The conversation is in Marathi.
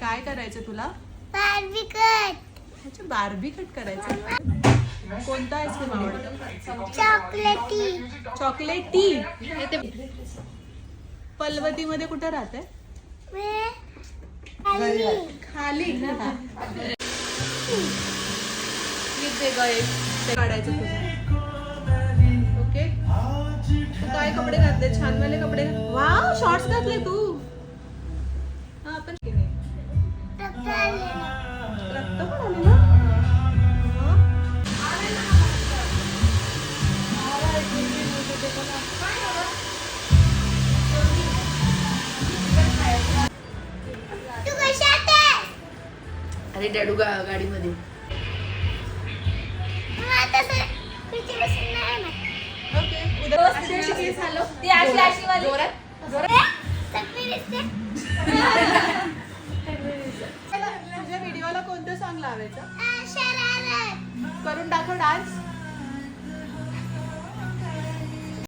काय करायचं तुला? Barbie cut. अच्छा बार्बी कट करायचं. कोणता आईस्क्रीम आवडतो? चॉकलेटी. चॉकलेटी. पल्वती मध्ये कुठे राहते? खाली ना. इथे गए ते काढायचं तुझं. ओके. तू काय कपडे घातले? छान वाले कपडे. वाव शॉर्ट्स घातले तू. हा पण रक्त पण आले ना. तू कशात आहेस? अरे डॅडू गाडीमध्ये. आता सर खुर्ची बसून नाही ना. ओके उद्या अशी केस हलव. ती अशी वाली तुझ्या व्हिडिओला कोणतं सॉन्ग लावायचं? शरारत. करून दाखव डान्स.